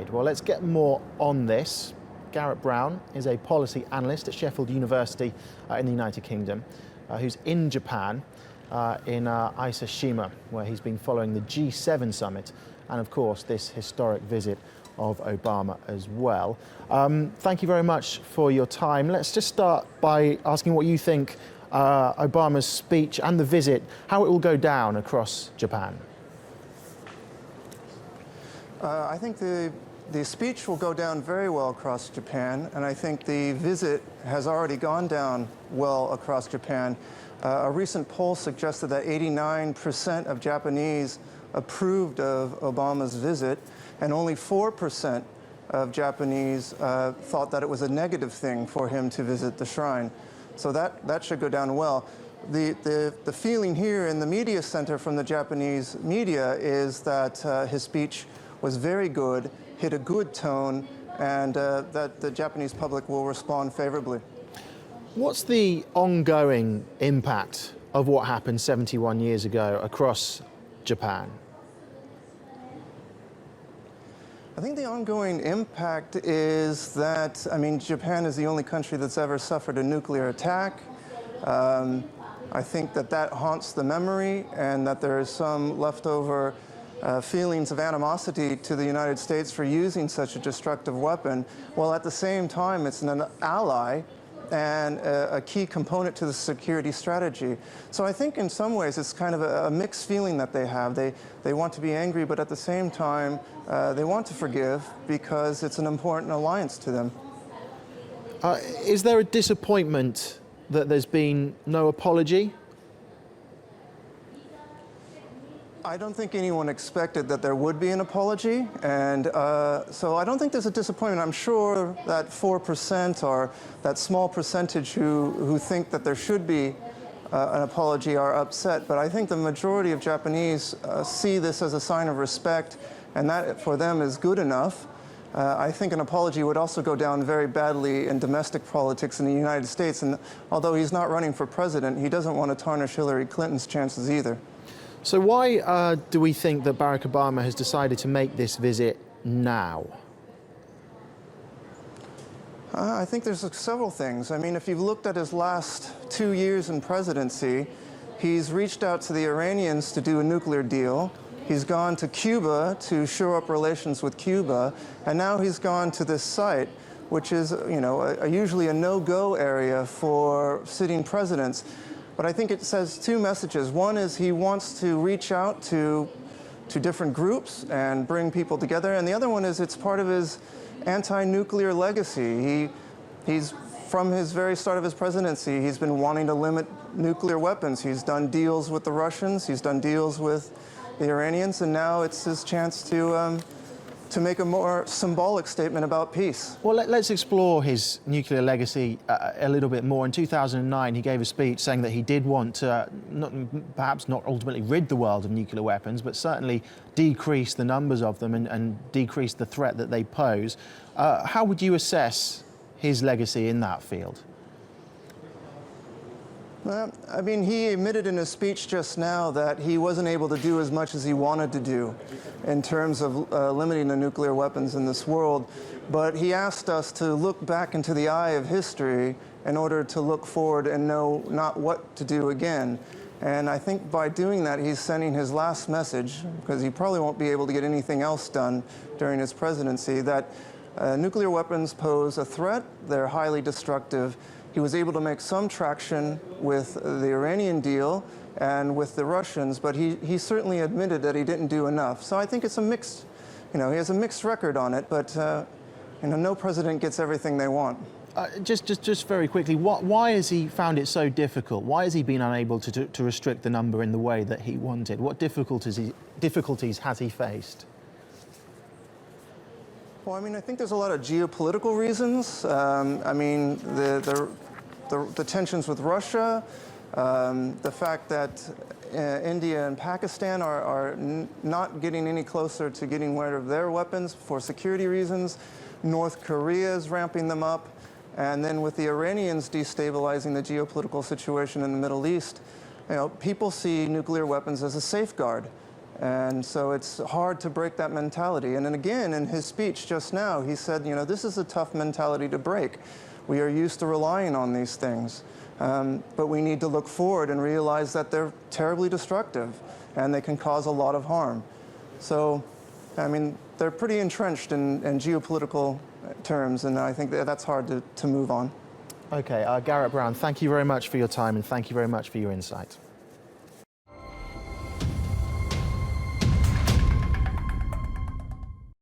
Well, let's get more on this. Garrett Brown is a policy analyst at Sheffield University in the United Kingdom, who's in Japan, in Hiroshima, where he's been following the G7 summit and, of course, this historic visit of Obama as well. Thank you very much for your time. Let's just start by asking what you think Obama's speech and the visit, how it will go down across Japan. I think the speech will go down very well across Japan, and I think the visit has already gone down well across Japan. A recent poll suggested that 89% of Japanese approved of Obama's visit, and only 4% of Japanese thought that it was a negative thing for him to visit the shrine. So that should go down well. The feeling here in the media center from the Japanese media is that his speech was very good, hit a good tone, and that the Japanese public will respond favorably. What's the ongoing impact of what happened 71 years ago across Japan? I think the ongoing impact is that, I mean, Japan is the only country that's ever suffered a nuclear attack. I think that haunts the memory, and that there is some leftover feelings of animosity to the United States for using such a destructive weapon, while at the same time it's an ally and a key component to the security strategy. So I think in some ways it's kind of a mixed feeling that they have. They want to be angry, but at the same time they want to forgive because it's an important alliance to them. Is there a disappointment that there's been no apology? I don't think anyone expected that there would be an apology, and so I don't think there's a disappointment. I'm sure that 4% or that small percentage who think that there should be an apology are upset, but I think the majority of Japanese see this as a sign of respect, and that for them is good enough. I think an apology would also go down very badly in domestic politics in the United States, and although he's not running for president, he doesn't want to tarnish Hillary Clinton's chances either. So why do we think that Barack Obama has decided to make this visit now? I think there's several things. I mean, if you've looked at his last 2 years in presidency, he's reached out to the Iranians to do a nuclear deal. He's gone to Cuba to shore up relations with Cuba, and now he's gone to this site, which is, you know, usually a no-go area for sitting presidents. But I think it says two messages. One is he wants to reach out to different groups and bring people together, and the other one is it's part of his anti-nuclear legacy. He's from his very start of his presidency, he's been wanting to limit nuclear weapons. He's done deals with the Russians, he's done deals with the Iranians, and now it's his chance to make a more symbolic statement about peace. Well, let's explore his nuclear legacy a little bit more. In 2009, he gave a speech saying that he did want to, perhaps not ultimately rid the world of nuclear weapons, but certainly decrease the numbers of them and decrease the threat that they pose. How would you assess his legacy in that field? Well, I mean, he admitted in his speech just now that he wasn't able to do as much as he wanted to do in terms of limiting the nuclear weapons in this world. But he asked us to look back into the eye of history in order to look forward and know not what to do again. And I think by doing that, he's sending his last message, because he probably won't be able to get anything else done during his presidency, that nuclear weapons pose a threat, they're highly destructive. He was able to make some traction with the Iranian deal and with the Russians, but he certainly admitted that he didn't do enough. So I think it's a mixed, you know, he has a mixed record on it, but you know, no president gets everything they want. Just very quickly, why has he found it so difficult? Why has he been unable to restrict the number in the way that he wanted? What difficulties has he faced? Well, I mean, I think there's a lot of geopolitical reasons. I mean, the tensions with Russia, the fact that India and Pakistan are not getting any closer to getting rid of their weapons for security reasons. North Korea is ramping them up. And then with the Iranians destabilizing the geopolitical situation in the Middle East, you know, people see nuclear weapons as a safeguard. And so it's hard to break that mentality. And then again, in his speech just now, he said, you know, this is a tough mentality to break. We are used to relying on these things. But we need to look forward and realize that they're terribly destructive and they can cause a lot of harm. So, I mean, they're pretty entrenched in geopolitical terms, and I think that's hard to move on. Okay, Garrett Brown, thank you very much for your time and thank you very much for your insight.